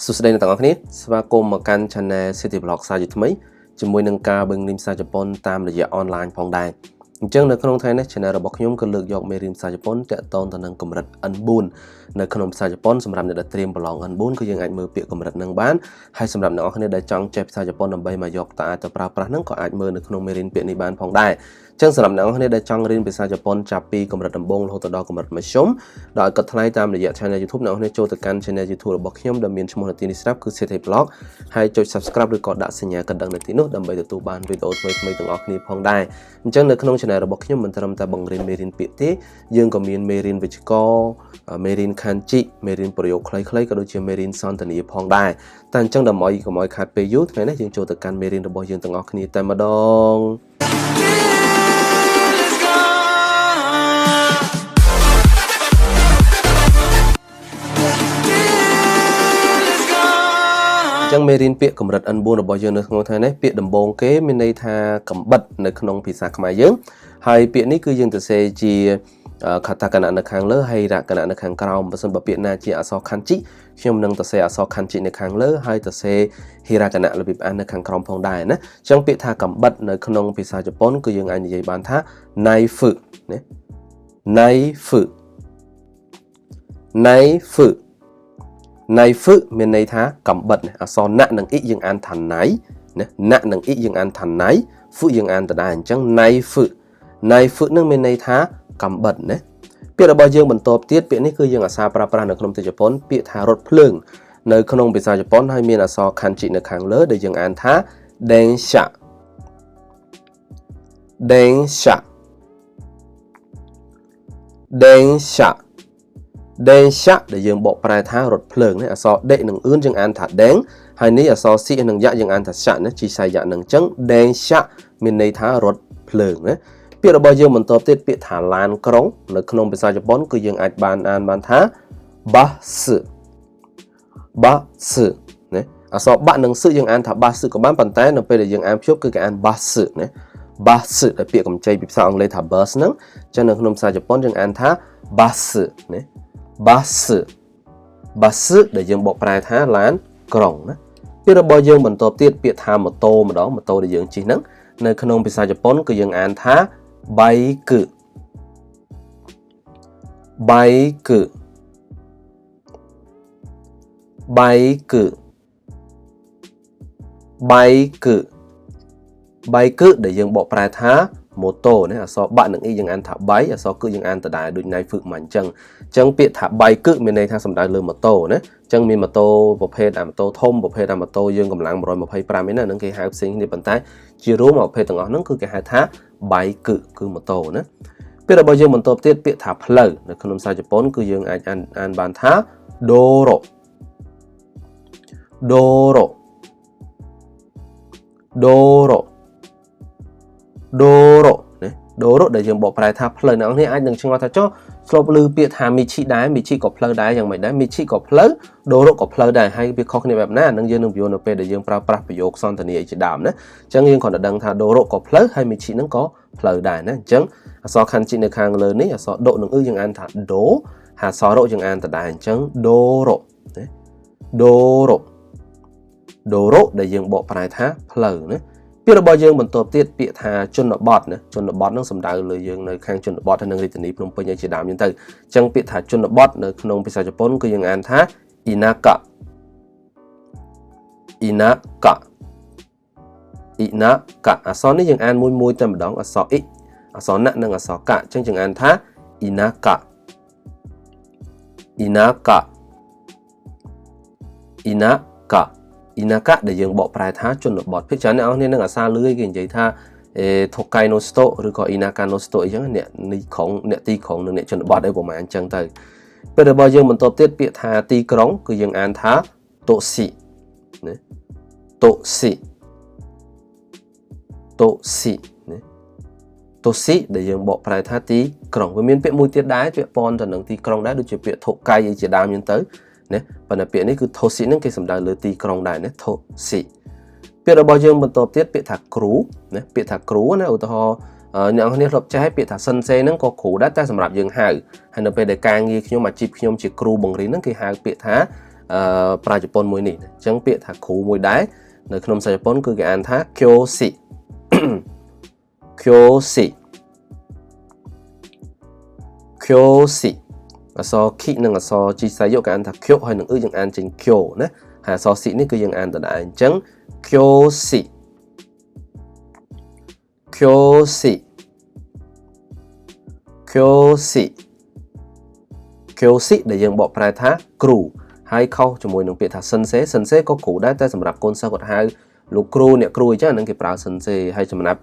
សួស្តីអ្នកទាំងអស់គ្នាស្វាគមន៍មកកាន់ Channel City Vlog សាជាថ្មីជាមួយនឹងការបង្រៀនភាសាជប៉ុនតាមរយៈ online ផងដែរអញ្ចឹងនៅក្នុងថ្ងៃនេះ Channel របស់ខ្ញុំក៏លើកយកមេរៀនភាសាជប៉ុនទាក់ទងទៅនឹងកម្រិត N4 នៅក្នុងភាសាជប៉ុនសម្រាប់អ្នកដែលត្រៀមប្រឡង N4 គឺយើងអាចមើលពាក្យកម្រិតនឹងបានហើយសម្រាប់អ្នកនរគ្នាដែលចង់ចេះភាសាជប៉ុនដើម្បីមកយកទៅអាចទៅប្រើប្រាស់នឹងក៏អាចមើលនៅក្នុងមេរៀនពាក្យនេះបានផងដែរអញ្ចឹងសម្រាប់អ្នកនរគ្នាដែលចង់រៀនភាសាជប៉ុនចាប់ពីកម្រិតដំបូងរហូតដល់កម្រិតមធ្យមដោយកត់ថ្លៃតាមរយៈ Channel YouTube អ្នកនរគ្នាចូលទៅកាន់ Channel YouTube របស់ខ្ញុំដែលមានឈ្មោះនៅទីនេះស្រាប់គឺ City Vlog ហើយចុច Subscribe ឬក៏ដាក់សញ្ញាកណ្ដឹងនៅទីនោះដើម្បីទទួលបានវីដេអូថ្មីៗទាំងអស់គ្នាផងដែរអញ្ចឹងនៅក្នុង Channel របស់ខ្ញុំមិនត្រឹមតែបង្រៀនមេរៀនពាក្យទេយើងក៏មានមេរៀនវិជ្ជាមេរៀន Kanji មេរៀនប្រយោគខ្លីៗក៏ដូចជាមេរៀនសន្ទនាផងដែរតែអញ្ចឹងដើម្បីកុំឲ្យខាតពេលយូរថ្ងៃនេះយើងចូលទៅកាន់មេរៀនរបស់យើងទាំងអស់គ្នាតែម្ដងចឹងមេរៀនពាក្យកម្រិត N4 របស់យើងនៅក្នុងថ្ងៃនេះពាក្យដំបូងគេមានន័យថាកំបិតនៅក្នុងភាសាខ្មែរយើងហើយពាក្យនេះគឺយើងទៅសេជាខាតាកាណានៅខាងលើហើយរកណានៅខាងក្រោមបើសិនបើពាក្យណាជាអក្សរ Kanji ខ្ញុំនឹងទៅសេអក្សរ Kanji នៅខាងលើហើយទៅសេហិរកណារបៀបអាននៅខាងក្រោមផងដែរណាចឹងពាក្យថាកំបិតនៅក្នុងភាសាជប៉ុនគឺយើងអាចនិយាយបានថា knife ណា knife មានន័យថាកំបិតអក្សរណាក់និងអ៊ីយើងអានថាណៃណាណាក់និងអ៊ីយើងអានថាណៃហ្វឺយើងអានដដែលអញ្ចឹង knife នឹងមានន័យថាកំបិតណាពាក្យរបស់យើងបន្តទៀតពាក្យនេះគឺយើងអាសាប្រើប្រាស់នៅក្នុងប្រទេសជប៉ុនពាក្យថារថភ្លើងនៅក្នុងភាសាជប៉ុនហើយមានអក្សរ kanji នៅខាងលើដែលយើងអានថា densha ដែលយើងបកប្រែថារថភ្លើងនេះអក្សរដេនិងអឿនយើងអានថា deng ហើយនេះអក្សរសៀនិងយ៉ាយើងអានថា sha ណាជីសាយយ៉ានឹងអញ្ចឹង densha មានន័យថារថភ្លើងណាពាក្យរបស់យើងបន្តទៀតពាក្យថាឡានក្រុងនៅក្នុងភាសាជប៉ុនគឺយើងអាចបានអានបានថា bus ណាអក្សរបាក់និងសឹយើងអានថា bus ក៏បានប៉ុន្តែនៅពេលដែលយើងអានភ្ជាប់គឺគេអាន bus ណា bus ដែលពាក្យកម្ចីពីភាសាអង់គ្លេសថា bus ហ្នឹងអញ្ចឹងនៅក្នុងភាសាជប៉ុនយើងអានថា bus ណា bus ដែលយើងបកប្រែថាឡានក្រុងណាពាក្យរបស់យើងបន្តទៀតពាក្យថាម៉ូតូម្ដងម៉ូតូដែលយើងជិះហ្នឹងនៅក្នុងភាសាជប៉ុនគឺយើងអានថា bike ដែលយើងបកប្រែថាម៉ូតូណាអក្សរបាក់នឹងអ៊ីយើងអានថា bike អក្សរគឺយើងអានដដែលដូច knife ហ្មងអញ្ចឹងពាក្យថា bike មានន័យថាសំដៅលើម៉ូតូណាអញ្ចឹងមានម៉ូតូប្រភេទម៉ូតូធំប្រភេទម៉ូតូយើងកម្លាំង125ឯណាហ្នឹងគេហៅផ្សេងគ្នាប៉ុន្តែជារួមប្រភេទទាំងអស់ហ្នឹងគឺគេហៅថា bike គឺម៉ូតូណាពាក្យរបស់យើងបន្តទៀតពាក្យថាផ្លូវនៅក្នុងភាសាជប៉ុនគឺយើងអាចអានបានថា doro ណាdoro ដែលយើងបកប្រែថាផ្លូវអ្នកនរអាចនឹងឆ្ងល់ថាចុះស្រូបលឺពាក្យថា michi ដែរ michi ក៏ផ្លូវដែរយ៉ាងម៉េចដែរ michi ក៏ផ្លូវ doro ក៏ផ្លូវដែរហើយវាខុសគ្នាបែបណានឹងយើងនឹងបញ្យល់នៅពេលដែលយើងប្រើប្រាស់ប្រយោគសន្ទនាអីជាដើមណាអញ្ចឹងយើងគ្រាន់តែដឹងថា doro ក៏ផ្លូវហើយ michi ហ្នឹងក៏ផ្លូវដែរណាអញ្ចឹងអក្សរ kanji នៅខាងលើនេះអក្សរដកនឹងយើងអានថា do ហើយអក្សររយើងអានដដែលអញ្ចឹង doro ណា doro ដែលយើងបកប្រែថាផ្លូវណាពាក្យរបស់យើងបន្តទៀតពាក្យថាជនបទណាជនបទនឹងសំដៅលើយើងនៅខាងជនបទហើយនឹងរាជធានីភ្នំពេញឯជាដើមហ្នឹងទៅអញ្ចឹងពាក្យថាជនបទនៅក្នុងភាសាជប៉ុនគឺយើងអានថា inaka អក្សរនេះយើងអានមួយតែម្ដងអក្សរ i អក្សរណាក់និងអក្សរកអញ្ចឹងយើងអានថា inaka ដែលយើងបកប្រែថាជនបទភាគច្រើនអ្នកនរគ្នានឹងអាសាលឺគេនិយាយថាTokai no Shito ឬក៏ Inaka no Shito អីចឹងអ្នកទីក្រុងនិងអ្នកជនបទអីប្រហែលអញ្ចឹងទៅពេលរបស់យើងបន្តទៀតពាក្យថាទីក្រុងគឺយើងអានថា Toshi ណា Toshi ណា Toshi ដែលយើងបកប្រែថាទីក្រុងវាមានពាក្យមួយទៀតដែរពាក្យប៉ុនទៅនឹងទីក្រុងដែរដូចជាពាក្យ Tokai អីជាដើមអញ្ចឹងទៅណាប៉ុន្តែពាក្យនេះគឺ Toshi ហ្នឹងគេសំដៅលើទីក្រុងដែរណា Toshi ពាក្យរបស់យើងបន្តទៀតពាក្យថាគ្រូណាពាក្យថាគ្រូណាឧទាហរណ៍អ្នកនរគ្នាធ្លាប់ចេះពាក្យថាសិនសេហ្នឹងក៏គ្រូដែរតែសម្រាប់យើងហៅហើយនៅពេលដែលការងារខ្ញុំអាជីពខ្ញុំជាគ្រូបង្រៀនហ្នឹងគេហៅពាក្យថា ប្រាជប៉ុនមួយនេះអញ្ចឹងពាក្យថាគ្រូមួយដែរនៅក្នុងភាសាជប៉ុនគឺគេអានថា kyoshi kyoshi kyoshi អក្សរ ki និងអក្សរ chi ខ្សែយកគេអានថា kyo ហើយនឹងយើងអានចេញ kyo ណាហើយអក្សរ si នេះគឺយើងអានដដែលអញ្ចឹង kyoshi kyoshi kyoshi kyoshi ដែលយើងបកប្រែថាគ្រូហើយខុសជាមួយនឹងពាក្យថា sensei sensei ក៏គ្រូដែរតែសម្រាប់កូនសិស្សគាត់ហៅលោកគ្រូអ្នកគ្រូអញ្ចឹងហ្នឹងគេប្រើ sensei ហើយសម្រាប់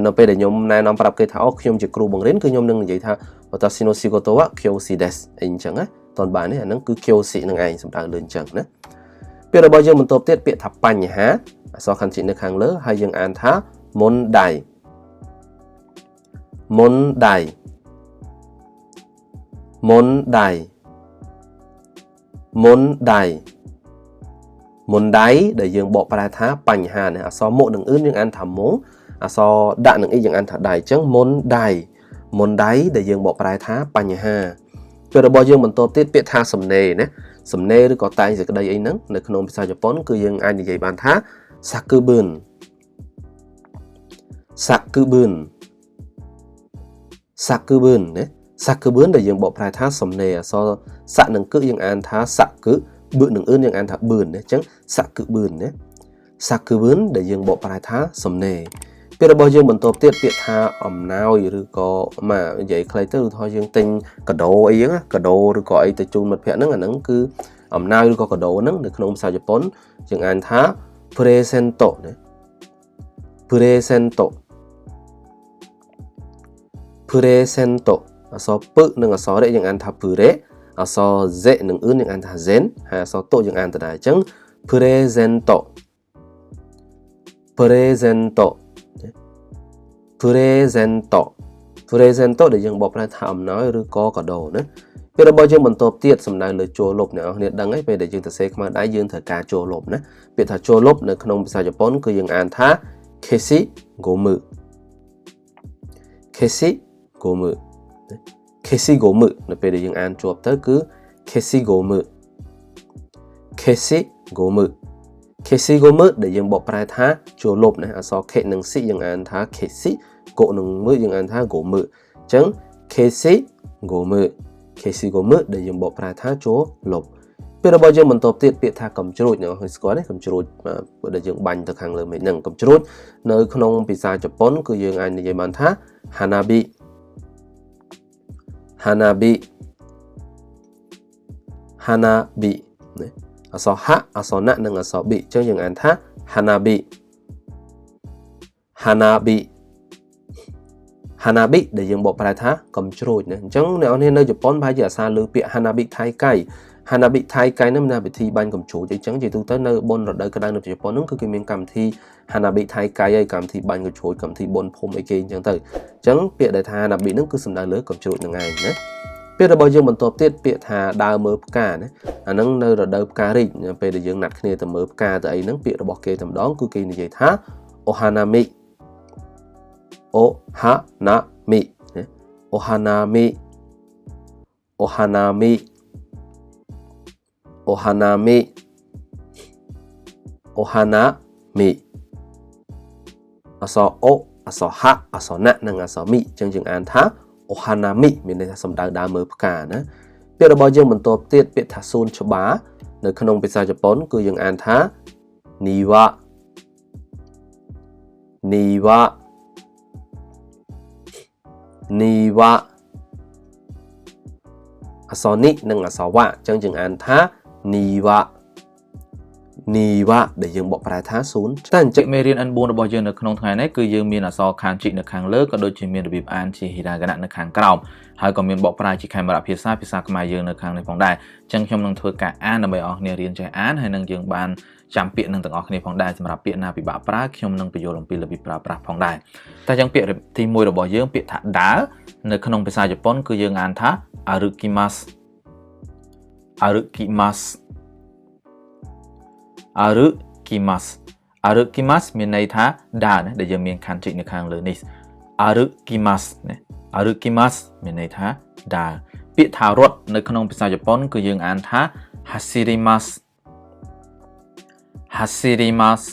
នៅពេលដែលខ្ញុំណែនាំប្រាប់គេថាអូខ្ញុំជាគ្រូបង្រៀនគឺខ្ញុំនឹងនិយាយថា watashi no shigoto wa kyoshi desu អីអញ្ចឹងណាតនបាននេះអាហ្នឹងគឺ kyoshi នឹងឯងសម្ដៅលើអញ្ចឹងណាពាក្យរបស់យើងបន្តទៀតពាក្យថាបញ្ហាអក្សរ kanji នៅខាងលើហើយយើងអានថា mondai mondai mondai mondai mondai ដែលយើងបកប្រែថាបញ្ហានេះអក្សរមុខនឹងអឿនយើងអានថាមុងអក្សរដាក់នឹងអ៊ីយើងអានថាដៃអញ្ចឹង mondai mondai ដែលយើងបកប្រែថាបញ្ហាពាក្យរបស់យើងបន្តទៀតពាក្យថាសំណេរណាសំណេរឬក៏តែងសេចក្តីអីហ្នឹងនៅក្នុងភាសាជប៉ុនគឺយើងអាចនិយាយបានថា sakubun sakubun sakubun ណា sakubun ដែលយើងបកប្រែថាសំណេរអក្សរស័កនឹងគឺយើងអានថា saku បឺនឹងអឿនយើងអានថាបឿនណាអញ្ចឹង sakubun ណា sakubun ដែលយើងបកប្រែថាសំណេរពាក្យរបស់យើងបន្តទៀតពាក្យថាអំណោយឬក៏និយាយខ្លីទៅឧទាហរណ៍យើងទិញកាដូអីហ្នឹងកាដូឬក៏អីទៅជូនមិត្តភក្តិហ្នឹងអាហ្នឹងគឺអំណោយឬក៏កាដូហ្នឹងនៅក្នុងភាសាជប៉ុនយើងអានថា presento ណា presento presento អក្សរពឹនិងអក្សររេយើងអានថា pure អក្សរ z និងអឿនយើងអានថា zen ហើយអក្សរតយើងអានទៅដែរអញ្ចឹង presento presento presento presento ដែលយើងបកប្រែថាអំណោយឬក៏កាដូណាពាក្យរបស់យើងបន្តទៀតសំដៅលើចូលលុបអ្នកនរគ្នាដឹងហើយពេលដែលយើងសរសេរខ្មៅដៃយើងត្រូវការចូលលុបណាពាក្យថាចូលលុបនៅក្នុងភាសាជប៉ុនគឺយើងអានថា keshi gomu keshi gomu keshi gomu នៅពេលដែលយើងអានជាប់ទៅគឺ keshi gomu keshi gomu keshi gomu ដែលយើងបកប្រែថាចូលលុបណាអក្សរ k និង c យើងអានថា keshi កុនឹងមើយើងអានថា gomu អញ្ចឹង keshi gomu keshi gomu ដែលយើងបកប្រែថាចូលលុបពាក្យរបស់យើងបន្តទៀតពាក្យថាកំជ្រួចអ្នកនរស្គាល់ទេកំជ្រួចដែលយើងបាញ់ទៅខាងលើមេឃហ្នឹងកំជ្រួចនៅក្នុងភាសាជប៉ុនគឺយើងអាចនិយាយបានថា hanabi hanabi hanabi ណាអក្សរ h អក្សរ n និងអក្សរ b អញ្ចឹងយើងអានថា hanabi hanabi hanabi ដែលយើងបកប្រែថាកំជ្រួចណាអញ្ចឹងអ្នកនរនៅជប៉ុនប្រហែលជាអាសាលើពាក្យ hanabi taikai hanabi taikai ហ្នឹងមានពិធីបាញ់កំជ្រួចអញ្ចឹងជាទូទៅនៅបុណ្យរដូវក្តៅនៅជប៉ុនហ្នឹងគឺគេមានកម្មវិធី hanabi taikai ហើយកម្មវិធីបាញ់កំជ្រួចកម្មវិធីបុណ្យភូមិអីគេអញ្ចឹងទៅអញ្ចឹងពាក្យដែលថា hanabi ហ្នឹងគឺសំដៅលើកំជ្រួចហ្នឹងឯងណាពាក្យរបស់យើងបន្តទៀតពាក្យថាដើរមើលផ្កាណាអាហ្នឹងនៅរដូវផ្ការីកពេលដែលយើងណាត់គ្នាទៅមើលផ្កាទៅអីហ្នឹងពាក្យរបស់គេតែម្ដងគឺគេនិយាយថា ohanami ohanami ohanami ohanami ohanami ohanami អក្សរ o អក្សរ h អក្សរ n និងអក្សរ mi អញ្ចឹងយើងអានថា ohanami មានន័យថាសំដៅដើរមើលផ្កាណាពាក្យរបស់យើងបន្តទៀតពាក្យថាសួនច្បារនៅក្នុងភាសាជប៉ុនគឺយើងអានថា niwa niwa niwa អក្សរនេះនិងអក្សរវ៉ាអញ្ចឹងយើងអានថា niwa niwa ដែលយើងបកប្រែថាសួនតែអញ្ចឹងមេរៀន N4 របស់យើងនៅក្នុងថ្ងៃនេះគឺយើងមានអក្សរ kanji នៅខាងលើក៏ដូចជាមានរបៀបអានជា hiragana នៅខាងក្រោមហើយក៏មានបកប្រែជាខេមរៈភាសាខ្មែរយើងនៅខាងនេះផងដែរអញ្ចឹងខ្ញុំនឹងធ្វើការអានដើម្បីឲ្យអ្នករៀនចេះអានហើយនឹងយើងបានចាំពាក្យនឹងទាំងអស់គ្នាផងដែរសម្រាប់ពាក្យណាពិបាកប្រើខ្ញុំនឹងបញ្យល់អំពីរបៀបប្រើប្រាស់ផងដែរតែអញ្ចឹងពាក្យទី1របស់យើងពាក្យថាដើរនៅក្នុងភាសាជប៉ុនគឺយើងអានថា arukimasu arukimasu arukimasu arukimasu មានន័យថាដើរណាដែលយើងមាន kanji នៅខាងលើនេះ arukimasu ណា arukimasu មានន័យថាដើរពាក្យថារត់នៅក្នុងភាសាជប៉ុនគឺយើងអានថា hasirimasu hasirimasu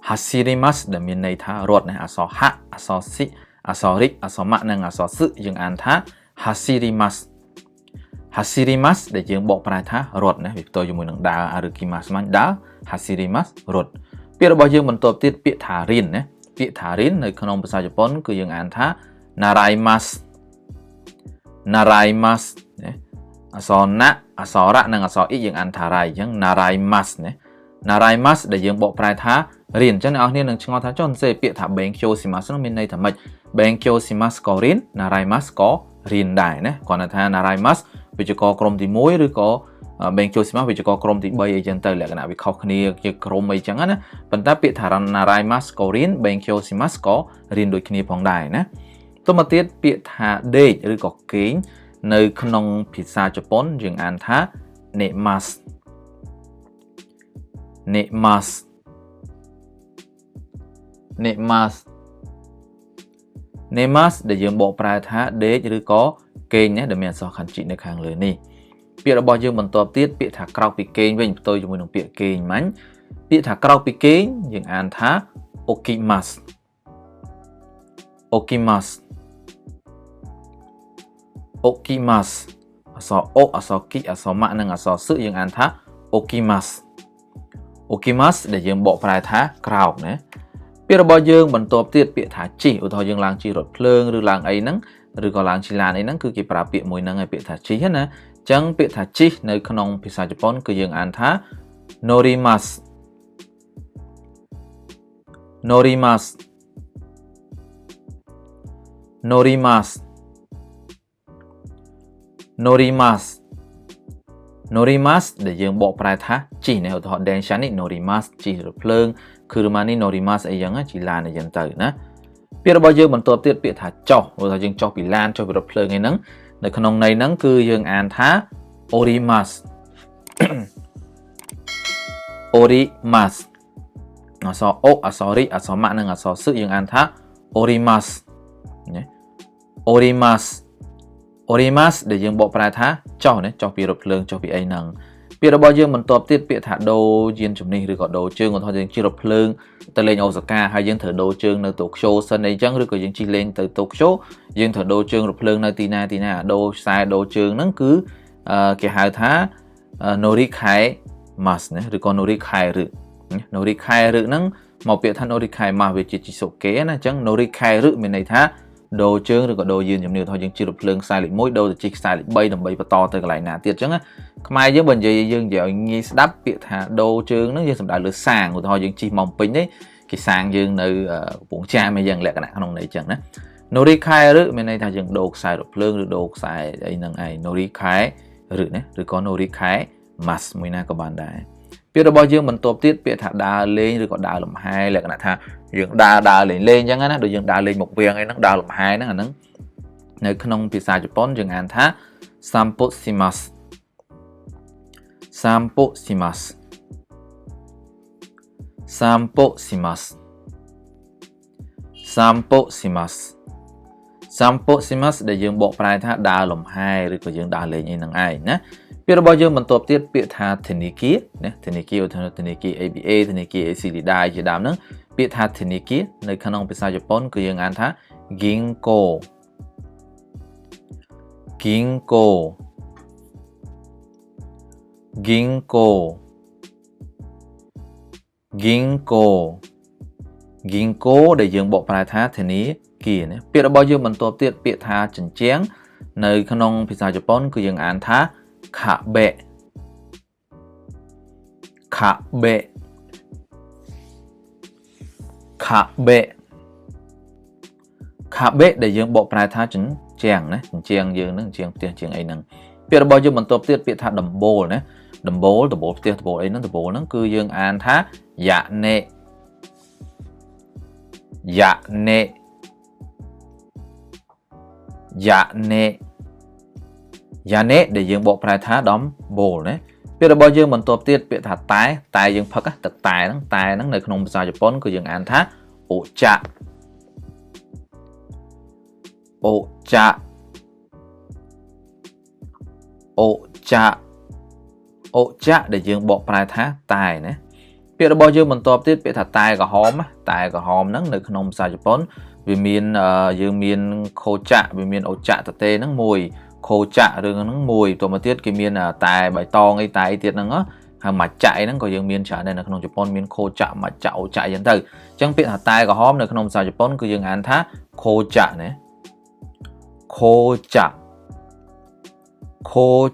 hasirimasu ដែលមានន័យថារត់ណាអក្សរហអក្សរសិអក្សររិអក្សរម៉ាក់និងអក្សរសឹយើងអានថា hasirimasu hasirimasu ដែលយើងបកប្រែថារត់ណាវាផ្ទុយជាមួយនឹងដើរឬគីម៉ាស់ស្មាញ់ដើរ hasirimasu រត់ពាក្យរបស់យើងបន្ទាប់ទៀតពាក្យថារៀនណាពាក្យថារៀននៅក្នុងភាសាជប៉ុនគឺយើងអានថា naraimasu naraimasu ណាអក្សរណាអក្សររៈនិងអក្សរអ៊ីយើងអានថារ៉ៃអញ្ចឹង naraimasu ណា naraimasu ដែលយើងបកប្រែថារៀនអញ្ចឹងអ្នកនរគ្នានឹងឆ្ងល់ថាចុះសេពាក្យថា benkyo shimasu នោះមានន័យថាម៉េច benkyo shimasu ក៏រៀន naraimasu ក៏រៀនដែរណាគាត់ថា naraimasu វិជ្ជាករក្រុមទី1ឬក៏ benkyo shimasu វិជ្ជាករក្រុមទី3អីចឹងទៅលក្ខណៈវាខុសគ្នាជាក្រុមអីចឹងណាប៉ុន្តែពាក្យថា naraimasu ក៏រៀន benkyo shimasu ក៏រៀនដូចគ្នាផងដែរណាទៅមកទៀតពាក្យថាដេកឬក៏គេងនៅក្នុងភាសាជប៉ុនយើងអានថា nemasu nemasu nemasu nemasu ដែលយើងបកប្រែថាដេកឬក៏គេងណាដែលមានអក្សរខាន់ជីនៅខាងលើនេះពាក្យរបស់យើងបន្ទាប់ទៀតពាក្យថាក្រោកពីគេងវិញផ្ទុយជាមួយនឹងពាក្យគេងមាញ់ពាក្យថាក្រោកពីគេងយើងអានថា okimasu okimasu okimasu អក្សរអូអក្សរគីអក្សរម៉ាក់និងអក្សរសឹយើងអានថា okimasu okimasu ដែលយើងបកប្រែថាក្រោកណាពាក្យរបស់យើងបន្ទាប់ទៀតពាក្យថាជិះឧទាហរណ៍យើងឡើងជិះរថភ្លើងឬឡើងអីហ្នឹងឬក៏ឡើងជិះឡានអីហ្នឹងគឺគេប្រើពាក្យមួយហ្នឹងហើយពាក្យថាជិះណាអញ្ចឹងពាក្យថាជិះនៅក្នុងភាសាជប៉ុនគឺយើងអានថា norimasu norimasu norimasu norimasu norimasu ដែលយើងបកប្រែថាជិះណាឧទាហរណ៍ densha នេះ norimasu ជិះរថភ្លើងkuruma នេះ norimasu អីចឹងជិះឡានអីចឹងទៅណាពាក្យរបស់យើងបន្ទាប់ទៀតពាក្យថាចុះឧទាហរណ៍យើងចុះពីឡានចុះពីរថភ្លើងអីហ្នឹងនៅក្នុងន័យហ្នឹងគឺយើងអានថា orimasu orimasu អក្សរអូអក្សររិអក្សរម៉ាក់និងអក្សរសឹយើងអានថា orimasu ណា orimasu orimasu ដែលយើងបកប្រែថាចុះណាចុះពីរថភ្លើងចុះពីអីហ្នឹងពាក្យរបស់យើងបន្ទាប់ទៀតពាក្យថាដូរយានជំនិះឬក៏ដូរជើងឧទាហរណ៍យើងជិះរថភ្លើងទៅលេងអូសាកាហើយយើងត្រូវដូរជើងនៅតូក្យូសិនអីចឹងឬក៏យើងជិះលេងទៅតូក្យូយើងត្រូវដូរជើងរថភ្លើងនៅទីណាដូរខ្សែដូរជើងហ្នឹងគឺគេហៅថា norikaimasu ណាឬក៏ norikairu norikairu ហ្នឹងមកពាក្យថា norikaimasu វាជាជីសុកេណាអញ្ចឹង norikairu មានន័យថាដូរជើងឬក៏ដូរយានជំនិះឧទាហរណ៍យើងជិះរថភ្លើងខ្សែលេខ1ដូរទៅជិះខ្សែលេខ3ដើម្បីបន្តទៅកន្លែងណាទៀតអញ្ចឹងខ្មែរយើងបើនិយាយយើងនិយាយឲ្យងាយស្ដាប់ពាក្យថាដូរជើងហ្នឹងយើងសំដៅលើសាងឧទាហរណ៍យើងជិះមកពេញនេះគេសាងយើងនៅកំពង់ចាមអីយ៉ាងលក្ខណៈក្នុងន័យអញ្ចឹងណា norikairu មានន័យថាយើងដូរខ្សែរថភ្លើងឬដូរខ្សែអីហ្នឹងឯង norikairu ណាឬក៏ norikaimasu មួយណាក៏បានដែរពាក្យរបស់យើងបន្ទាប់ទៀតពាក្យថាដើរលេងឬក៏ដើរលំហែលក្ខណៈថាយើងដើរលេងអញ្ចឹងណាដូចយើងដើរលេងមុខវាងអីហ្នឹងដើរលំហែហ្នឹងអាហ្នឹងនៅក្នុងភាសាជប៉ុនយើងអានថា sampo shimasu sampo shimasu sampo shimasu sampo shimasu sampo shimasu ដែលយើងបកប្រែថាដើរលំហែឬក៏យើងដើរលេងអីហ្នឹងឯងណាពាក្យរបស់យើងបន្ទាប់ទៀតពាក្យថា teniki ណា teniki ឧទាហរណ៍ teniki ABA teniki ACDA ជាដើមហ្នឹងពាក្យថា teniki នៅក្នុងភាសាជប៉ុនគឺយើងអានថា ginko ginko ginko ginko ginko ដែលយើងបកប្រែថាធានាគារណាពាក្យរបស់យើងបន្ទាប់ទៀតពាក្យថាជញ្ជាំងនៅក្នុងភាសាជប៉ុនគឺយើងអានថា kabe kabe kabe kabe ដែលយើងបកប្រែថាជញ្ជាំងណាជញ្ជាំងយើងហ្នឹងជញ្ជាំងផ្ទះជាងអីហ្នឹងពាក្យរបស់យើងបន្ទាប់ទៀតពាក្យថាដំបូលណាដំបូលផ្ទះដំបូលអីហ្នឹងដំបូលហ្នឹងគឺយើងអានថាយ៉ាណេយ៉ាណេយ៉ាណេយ៉ាណេដែលយើងបកប្រែថាដំបូលណាពាក្យរបស់យើងបន្ទាប់ទៀតពាក្យថាតែយើងផឹកទឹកតែហ្នឹងនៅក្នុងភាសាជប៉ុនគឺយើងអានថាអូចាអូចាអូចា ô chạ để dương bộ prai thá tài nè biết là bao nhiêu mình tập tiết biết thà tài cả hòm nắng nơi không sai Japan vì miền dương miền khô chạ vì miền ô chạ thật tê nắng mùi khô chạ rồi nắng mùi tụi mà tiết cái miền tài bài to ngay tài tiết nắng á hàng mặt chạy nắng có dương miền chạ nên là không Japan miền khô chạ mà chạo chạy dân từ chẳng biết thà tài cả hòm nơi không sai Japan cứ dương ăn thá khô chạ nè khô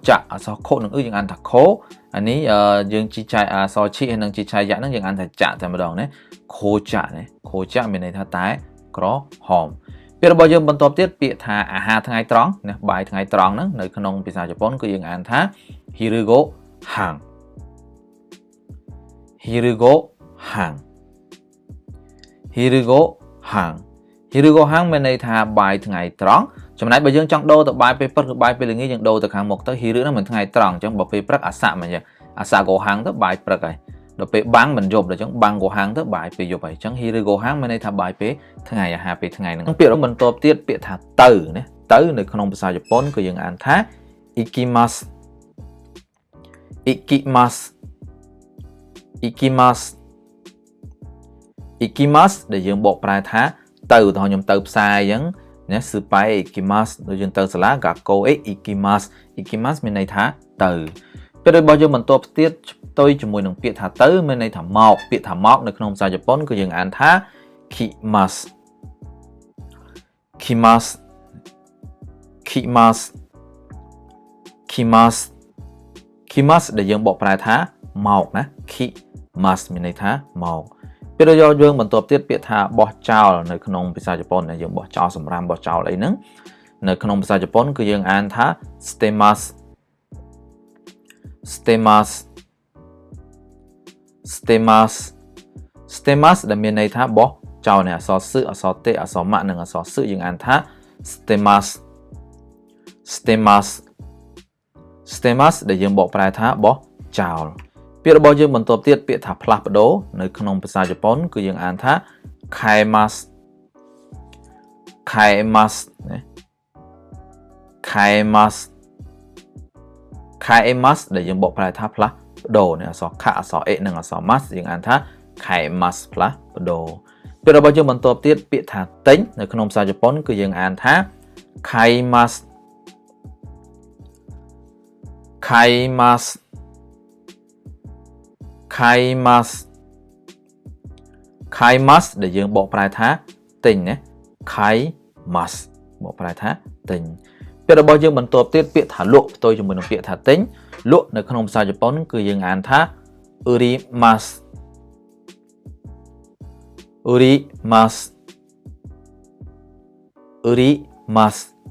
chạ sao khô nắng dương ăn thật khô anh ấy dương chi chạy so chi hay năng chi chạy dạng năng dương ăn thật chạ tại một đòn đấy khô chạ mình này tha tái có hòm biết là bao giờ mình tập tiết bị thà ha thằng ai tròn nè bài thằng ai tròn đó nơi khăn ông pizza Japan cứ dương ăn thá hirugo hàng hirugo hàng mình này thà bài thằng ai tròn trong này bây giờ trong đô tập bài paper của bài về nghĩ rằng đô tập hàng một tới hiru nó mình thằng ai tròn trong bậc paper asa mà nhỉ asa của hàng tới bài paper này rồi pe băng mình dùng để trong băng của hàng tới bài pe dùng bài trong hirugo hàng mình này thà bài pe thằng ai ha pe thằng ai nữa biết đó mình tập tiết biết thà từ này từ nơi không bisa Japan cứ dừng ăn thá ikimasu để dừng bộ prai thá từ thôi nhầm từ sai giống nhé sư pai ikimasu rồi dừng từ sala gạc cô ikimasu mình này thá từ cái đây bao giờ mình tập tiết tôi chỉ muốn biết thả tới mình này thả mọc biết thả mọc nơi không sai Japan cứ dừng ăn thá kimasu để dừng bộ prai thá mọc nè kimasu mình này thá mọc biết đâu do dương mình tập tiết biết thả bỏ chảo nơi không bisa Japan này dừng bỏ chảo sầm ram bỏ chảo lấy nứng nơi không bisa Japan cứ dừng ăn thá stemasu để miền này thá bỏ chảo này so sự so tệ so mạ nâng so sự dừng ăn thá stemasu để dừng bỏ prai thá bỏ chảo biết là bao giờ mình tập tiết biết thả plap đố nơi không bisa Japan cứ dừng ăn thá kaemasu để dừng bộ prai thá plap đồ này so khả so nâng so mas dừng ăn thá kaemasu plap đồ biết là bao giờ mình tập tiết biết thả tính nơi không bisa Japan cứ dừng ăn thá kaemasu để dừng bộ prai thá tình nhé kaimasu bộ prai thá tình biết là bao giờ mình tập tiết biết thả lụa tôi cho mình được biết thả tính lụa nơi không sai Japan cứ dừng ăn thá urimasu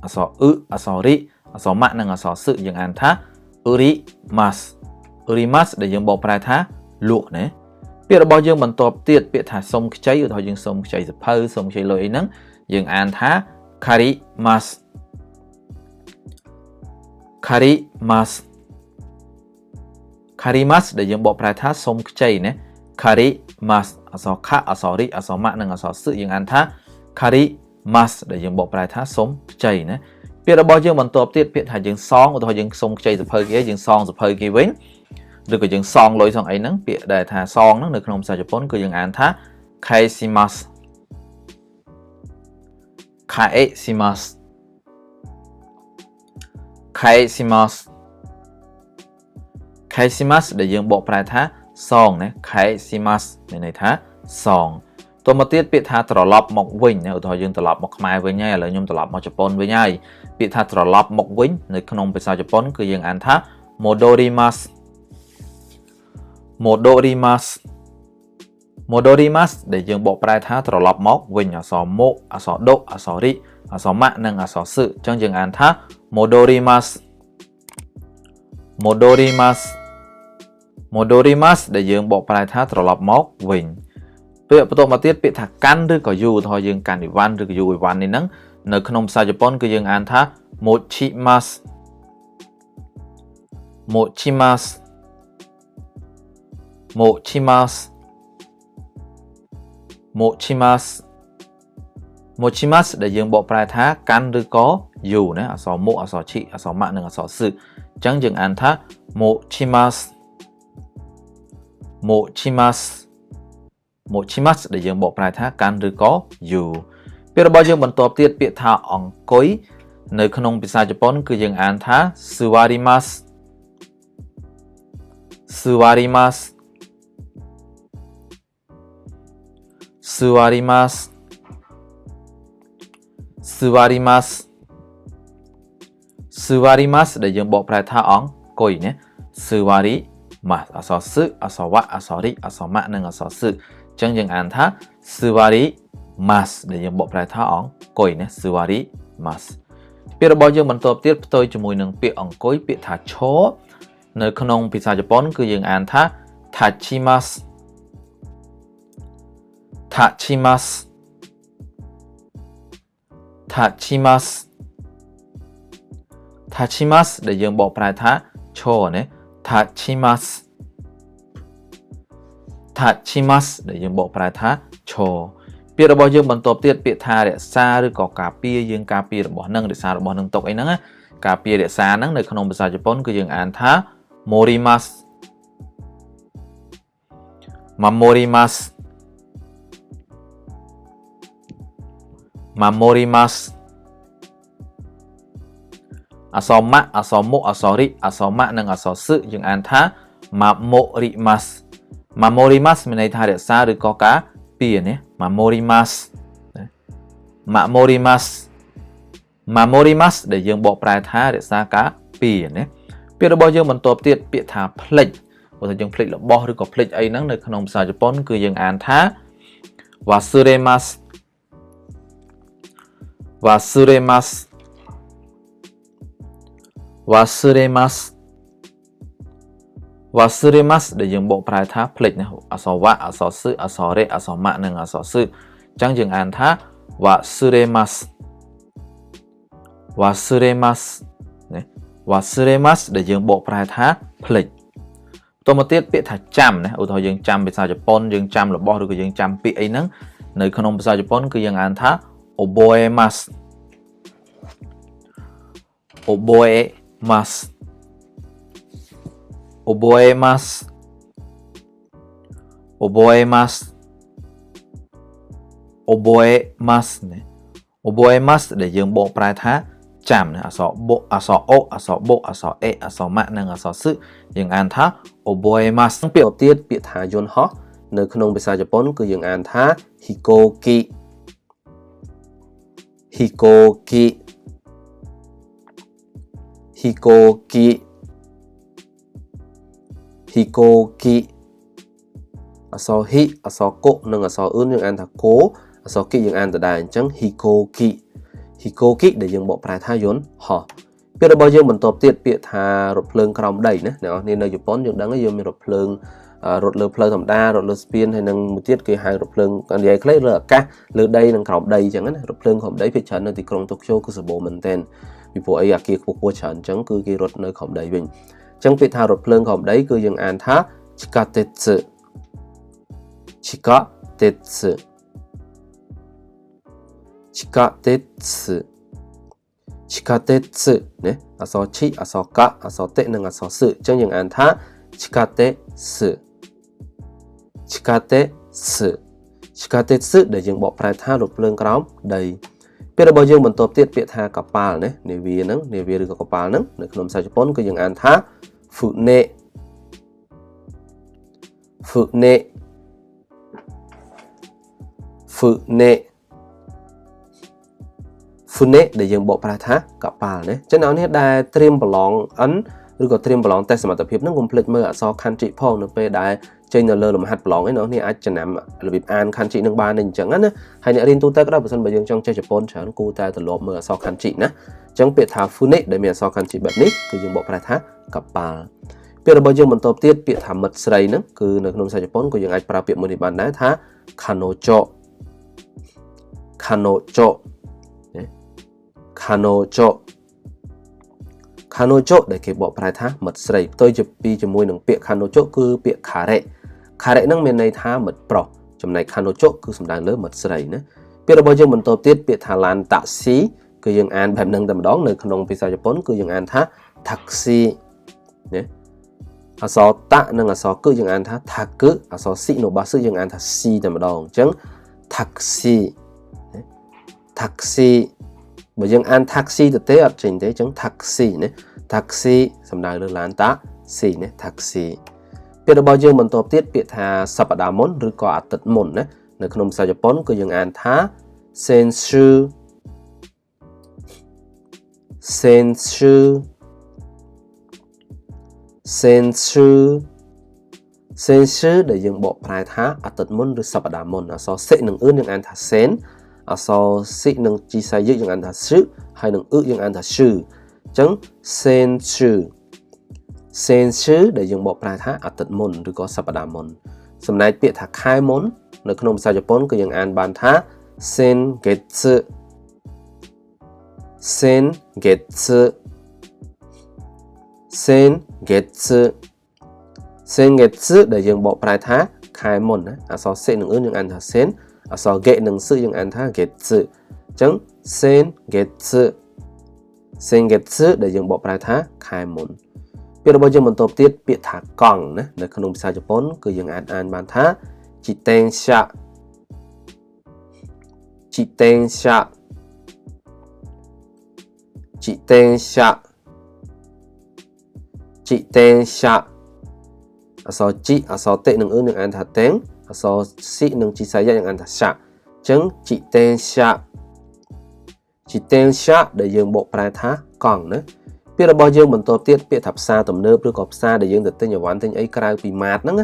so so ri so mạ nâng so sự dừng ăn thá urimasu để dừng bộ prai thá lụa này biết là bao giờ mình tập tiết biết thả sông cháy rồi thôi dừng sông cháy dập hơi sông cháy lưỡi nắng dừng ăn thá karimasu để dừng bộ prai thá sông cháy này karimasu so khả so ri so mạ nâng so sự dừng ăn thá karimasu để dừng bộ prai thá sông cháy này biết là bao giờ mình tập tiết biết thả dừng song rồi thôi dừng sông cháy dập hơi kia dừng song dập hơi kia vĩnh được cái dừng song lối song ấy nắng biết để thả song nắng được không sai Japan cứ dừng ăn thá kaesimasu để dừng bộ prai thá song này kaesimasu này thá song tôi mà tiết biết thả trở lọc một vinh này thôi dừng trở lọc một mai với nhau là nhung trở lọc một Japan với nhau biết thả trở lọc một vinh nơi không phải sao Japan cứ dừng ăn thá modorimasu để dừng bộ prai thá trở lọc một vinh ở so mộ ở so độ ở so ri ở so mạ nâng ở so sự trong dừng ăn thá modorimasu để dừng bộ prai thá trở lọc một vinh bây giờ tôi mà tiết bị thả cănឬក៏យូthôi dừng căn đi vănឬក៏យូvăn này nắng nơi không sai Japan cứ dừng ăn thá mochimasu để dừng bộ prai thá cănឬក៏យូnày ở so mộ ở so chị ở so mạ nâng ở so sự chẳng dừng ăn thá mochimasu mochimasu ដែលយើងបកប្រែថាកាន់ឬក៏យូរពាក្យរបស់យើងបន្ទាប់ទៀតពាក្យថាអង្គុយនៅក្នុងភាសាជប៉ុនគឺយើងអានថា suwarimasu suwarimasu suwarimasu suwarimasu suwarimasu ដែលយើងបកប្រែថាអង្គុយណា suwarimasu អក្សរ សឹ អក្សរ វ៉ អក្សរ រិ អក្សរ ម៉ាក់ និងអក្សរ សឹ អញ្ចឹងយើងអានថា suwarimasu ដែលយើងបកប្រែថាអង្គុយណា suwarimasu ពាក្យរបស់យើងបន្ទាប់ទៀតផ្ទុយជាមួយនឹងពាក្យអង្គុយពាក្យថាឈរនៅក្នុងភាសាជប៉ុនគឺយើងអានថា tachimasu tachimasu tachimasu tachimasu ដែលយើងបកប្រែថាឈរណា tachimasu tachimasu ដែលយើងបកប្រែថាឈរពាក្យរបស់យើងបន្ទាប់ទៀតពាក្យថារក្សាឬក៏ការពារយើងការពាររបស់នឹងរក្សារបស់នឹងទុកអីហ្នឹងការពាររក្សាហ្នឹងនៅក្នុងភាសាជប៉ុនគឺយើងអានថា morimasu mamorimasu mamorimasu អក្សរ ម៉ាក់ អក្សរ មុ អក្សរ រិ អក្សរ ម៉ាក់ និងអក្សរ សឹ យើងអានថា mamorimasu mamorimasu មានន័យថារក្សាឬក៏ការពារណា mamorimasu mamorimasu mamorimasu ដែលយើងបកប្រែថារក្សាការពារណាពាក្យរបស់យើងបន្ទាប់ទៀតពាក្យថាផ្លិចបើថាយើងផ្លិចរបស់ឬក៏ផ្លិចអីហ្នឹងនៅក្នុងភាសាជប៉ុនគឺយើងអានថា wasuremasu wasuremasu wasuremasu wasuremasu ដែលយើងបកប្រែថាផ្លិចណាអក្សរ វ៉ អក្សរ សឹ អក្សរ រិ អក្សរ ម៉ាក់ និងអក្សរ សឹ អញ្ចឹងយើងអានថា wasuremasu wasuremasu ណា wasuremasu ដែលយើងបកប្រែថាផ្លិចតមកទៀតពាក្យថាចាំណាឧទាហរណ៍យើងចាំភាសាជប៉ុនយើងចាំរបស់ឬក៏យើងចាំពាក្យអីហ្នឹងនៅក្នុងភាសាជប៉ុនគឺយើងអានថា oboemasu oboemasu oboemasu oboemasu oboemasu ណា oboemasu ដែលយើងបកប្រែថាចាំណាអក្សរ បុ អក្សរ អូ អក្សរ បុ អក្សរ អេ អក្សរ ម៉ាក់ និងអក្សរ សឹ យើងអានថា oboemasu ពាក្យទៀតពាក្យថាយន្តហោះនៅក្នុងភាសាជប៉ុនគឺយើងអានថា hikoki hikoki hikoki hikoki អក្សរ hi អក្សរ កុ និងអក្សរ អ៊ឿនយើងអានថាគោអក្សរ គិយើងអានដដែលអញ្ចឹង hikoki hikoki ដែលយើងបកប្រែថាយន្តហោះពាក្យរបស់យើងបន្ទាប់ទៀតពាក្យថារថភ្លើងក្រោមដីណាអ្នកនរគ្នានៅជប៉ុនយើងដឹងហើយយើងមានរថភ្លើងរថលើផ្លូវធម្មតារថលើស្ពានហើយនឹងមួយទៀតគេហៅរថភ្លើងនិយាយខ្លីលើអាកាសលើដីនិងក្រោមដីអញ្ចឹងណារថភ្លើងក្រោមដីភាគច្រើននៅទីក្រុងតូក្យូគឺសម្បូរមែនទែនពីព្រោះអីអាគារខ្ពស់ៗច្រើនអញ្ចឹងគឺគេរត់នៅក្រោមដីវិញអញ្ចឹងពាក្យថារថភ្លើងក្រោមដីគឺយើងអានថា chikatetsu chikatetsu chikatetsu chikatetsu ណាអក្សរ chi អក្សរ ka អក្សរ te និងអក្សរ សឹ អញ្ចឹងយើងអានថា chikatetsu chikatetsu chikatetsu ដែលយើងបកប្រែថារថភ្លើងក្រោមដីពាក្យរបស់យើងបន្ទាប់ទៀតពាក្យថាកប៉ាល់ណានាវាហ្នឹងនាវាឬក៏កប៉ាល់ហ្នឹងនៅក្នុងភាសាជប៉ុនគឺយើងអានថា fune fune fune fune ដែលយើងបកប្រែថាកប៉ាល់ណាចឹងអ្នកនេះដែលត្រៀមប្រឡង N ឬក៏ត្រៀមប្រឡងតេស្តសមត្ថភាពហ្នឹងកុំភ្លេចមើលអក្សរ kanji ផងនៅពេលដែលចេញនៅលើលំហាត់ប្រឡងឯនោះនេះអាចចំណាំរបៀបអាន kanji នឹងបានអញ្ចឹងណាហើយអ្នករៀនទូទៅក៏ដោយបើសិនបើយើងចង់ចេះជប៉ុនច្រើនគួរតែត្រឡប់មើលអក្សរ kanji ណាអញ្ចឹងពាក្យថា fune ដែលមានអក្សរ kanji បែបនេះគឺយើងបកប្រែថាកប៉ាល់ពាក្យរបស់យើងបន្តទៀតពាក្យថាមិត្តស្រីហ្នឹងគឺនៅក្នុងភាសាជប៉ុនក៏យើងអាចប្រើពាក្យមួយនេះបានដែរថា kanojo kanojo kanojo kanojo ដែលគេបកប្រែថាមិត្តស្រីផ្ទុយជាមួយនឹងពាក្យ kanojo គឺពាក្យ kare kare ហ្នឹងមានន័យថាមិត្តប្រុសចំណែក kanojo គឺសំដៅលើមិត្តស្រីណាពាក្យរបស់យើងបន្តទៀតពាក្យថា lan taxi គឺយើងអានបែបហ្នឹងតែម្ដងនៅក្នុងភាសាជប៉ុនគឺយើងអានថា taxi ណា អក្សរតនិងអក្សរគឺយើងអានថាថាគឺអក្សរស៊ីនៅបាសគឺយើងអានថាស៊ីតែម្ដងអញ្ចឹង taxi taxi បើយើងអាន taxi ទៅទេអត់ចេញទេអញ្ចឹង taxi ណា taxi សំដៅលើឡានតាស៊ីណា taxi ពាក្យរបស់យើងបន្តទៀតពាក្យថាសប្តាហ៍មុនឬក៏អាទិត្យមុនណានៅក្នុងភាសាជប៉ុនគឺយើងអានថា sensu sensu sensu sensu ដែលយើងបកប្រែថាអាទិត្យមុនឬសប្តាហ៍មុនអក្សរសិនិងអឿនយើងអានថា sen អក្សរសិនិងជីសាយយើងអានថា su ហើយនឹងអ៊ឺយើងអានថា shu អញ្ចឹង sensu sensu ដែលយើងបកប្រែថាអាទិត្យមុនឬក៏សប្តាហ៍មុនចំណែកពាក្យថាខែមុននៅក្នុងភាសាជប៉ុនគឺយើងអានបានថា sengetsu sengetsu sengetsu sengetsu ដែលយើងបកប្រែថាខែមុនណាអក្សរសេនឹងអឿនយើងអានថា sen អក្សរ ge និង su យើងអានថា getsu អញ្ចឹង sengetsu sengetsu ដែលយើងបកប្រែថាខែមុនពាក្យរបស់យើងបន្តទៀតពាក្យថាកង់ណានៅក្នុងភាសាជប៉ុនគឺយើងអាចអានបានថា jitensha jitensha jitensha jitensha អក្សរជីអក្សរតេនិងអ៊ឺនឹងអានថាតេងអក្សរស៊ីនិងជីសាយយើងអានថាសាអញ្ចឹង jitensha jitensha ដែលយើងបកប្រែថាកង់ណាពាក្យរបស់យើងបន្តទៀតពាក្យថាផ្សារទំនើបឬក៏ផ្សារដែលយើងទៅទិញអីវ៉ាន់ទិញអីក្រៅពីម៉ាតហ្នឹង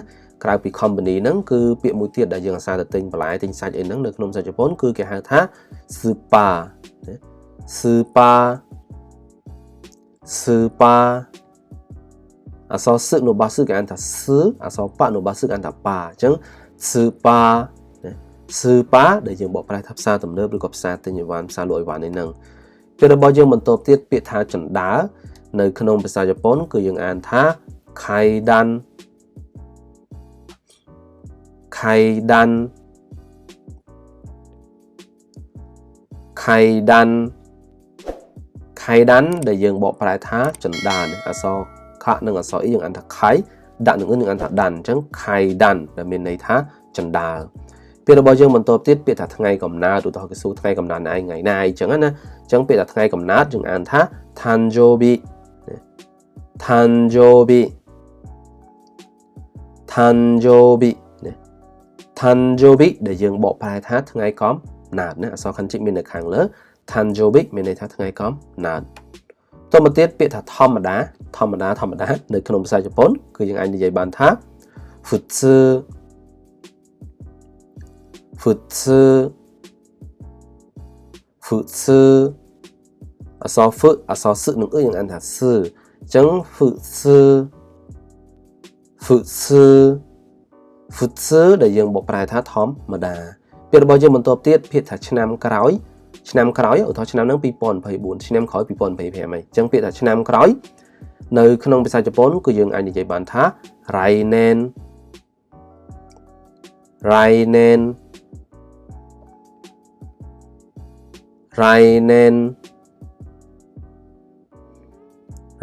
ក្រៅពី company ហ្នឹងគឺពាក្យមួយទៀតដែលយើងអាសាទៅទិញបន្លែទិញសាច់អីហ្នឹងនៅក្នុងភាសាជប៉ុនគឺគេហៅថា super super super អក្សរសឹកនៅបាសគឺគេអានថាសឺអក្សរប៉នៅបាសគឺអានថាប៉ាអញ្ចឹង super super ដែលយើងបកប្រែថាផ្សារទំនើបឬក៏ផ្សារទិញអីវ៉ាន់ផ្សារលក់អីវ៉ាន់នេះហ្នឹងពាក្យរបស់យើងបន្តទៀតពាក្យថាចណ្ដើរនៅក្នុងភាសាជប៉ុនគឺយើងអានថា kaidan kaidan kaidan kaidan ដែលយើងបកប្រែថាចណ្ដើរអក្សរខនិងអក្សរអ៊ីយើងអានថា kai ដាក់នឹងយើងអានថា dan អញ្ចឹង kaidan ដែលមានន័យថាចណ្ដើរពាក្យរបស់យើងបន្តទៀតពាក្យថាថ្ងៃកំណើតឧទាហរណ៍គេសួរថ្ងៃកំណើតឯងថ្ងៃណាអញ្ចឹងណាអញ្ចឹងពាក្យថាថ្ងៃកំណើតយើងអានថា tanjobi tanjobi tanjobi tanjobi ដែលយើងបកប្រែថាថ្ងៃកំណើតណាអក្សរ kanji មាននៅខាងលើ tanjobi មានន័យថាថ្ងៃកំណើតតមកទៀតពាក្យថាធម្មតាធម្មតានៅក្នុងភាសាជប៉ុនគឺយើងអាចនិយាយបានថា futsu futsu futsu អក្សរ fu អក្សរ su នឹងអ៊ឺយើងអានថា su អញ្ចឹង futsu futsu futsu ដែលយើងបកប្រែថាធម្មតាពាក្យរបស់យើងបន្តទៀតពាក្យថាឆ្នាំក្រោយឧទាហរណ៍ឆ្នាំហ្នឹង2024ឆ្នាំក្រោយ2025ហើយអញ្ចឹងពាក្យថាឆ្នាំក្រោយនៅក្នុងភាសាជប៉ុនគឺយើងអាចនិយាយបានថា rainen rainen rainen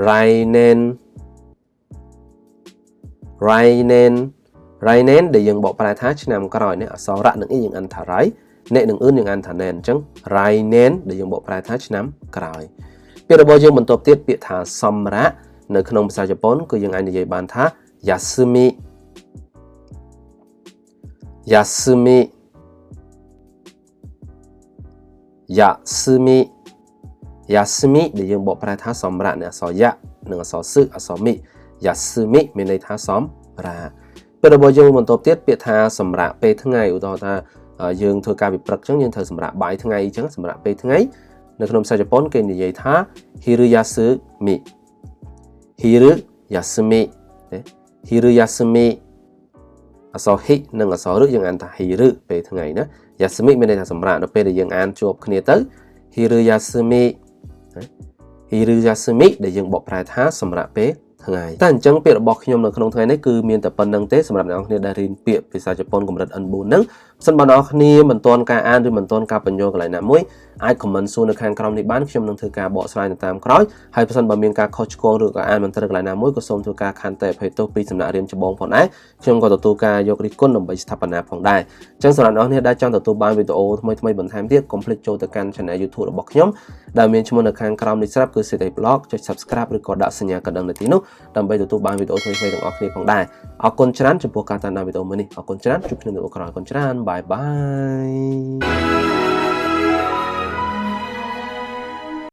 rainen rainen rainen ដែលយើងបកប្រែថាឆ្នាំក្រោយនេះអក្សររៈនឹងអ៊ីយើងអានថា rai អ្នកនឹងអ៊ឺនយើងអានថា nen អញ្ចឹង rainen ដែលយើងបកប្រែថាឆ្នាំក្រោយពាក្យរបស់យើងបន្តទៀតពាក្យថាសម្រាប់នៅក្នុងភាសាជប៉ុនគឺយើងអាចនិយាយបានថា yasumi yasumi yasumi yasumi ដែលយើងបកប្រែថាសម្រាប់នៃអក្សរយៈនិងអក្សរសឹអក្សរមិ yasumi មានន័យថាសម្រាប់ពាក្យរបស់យើងបន្តទៀតពាក្យថាសម្រាប់ពេលថ្ងៃឧទាហរណ៍ថាយើងធ្វើការពីព្រឹកអញ្ចឹងយើងត្រូវសម្រាប់បាយថ្ងៃអញ្ចឹងសម្រាប់ពេលថ្ងៃនៅក្នុងភាសាជប៉ុនគេនិយាយថា hiru yasumi hiru yasumi hiru yasumi អក្សរ hi និងអក្សររឹយើងអានថា hiru ពេលថ្ងៃណា yasumi មានន័យថាសម្រាប់នៅពេលដែលយើងអានជួបគ្នាទៅ hiru yasumi hiru yasumi ដែលយើងបកប្រែថាសម្រាប់ពេលថ្ងៃតែអញ្ចឹងពាក្យរបស់ខ្ញុំនៅក្នុងថ្ងៃនេះគឺមានតែប៉ុណ្្នឹងទេសម្រាប់អ្នកនរគ្នាដែលរៀនពាក្យភាសាជប៉ុនកម្រិត N4 ហ្នឹងសិនបើអ្នកនរគ្នាមិនទាន់ការអានឬមិនទាន់ការបញ្យល់កន្លែងណាមួយ អាច comment សួរនៅខាងក្រោមនេះបានខ្ញុំនឹងធ្វើការបកស្រាយនៅតាមក្រោយហើយប្រសិនបើមានការខុសឆ្គងឬក៏អានមិនត្រូវកន្លែងណាមួយក៏សូមធ្វើការខន្តីអភ័យទោសពីសំណាក់រៀនច្បងផងដែរខ្ញុំក៏ទទួលការយករិះគន់ដើម្បីស្ថាបនាផងដែរអញ្ចឹងសម្រាប់អ្នកនរដែលចង់ទទួលបានវីដេអូថ្មីៗបន្ថែមទៀតកុំភ្លេចចូលទៅកាន់ channel YouTube របស់ខ្ញុំដែលមានឈ្មោះនៅខាងក្រោមនេះស្រាប់គឺ City Blog ចុច Subscribe ឬក៏ដាក់សញ្ញាកណ្ដឹងនៅទីនោះដើម្បីទទួលបានវីដេអូថ្មីៗទាំងអស់គ្នាផងដែរអរគុណច្រើនចំពោះការតាមដានវីដេអូមួយនេះអរគុណច្រើនជួបគ្នានៅវីដេអូក្រោយអរគុណច្រើនបាយបាយ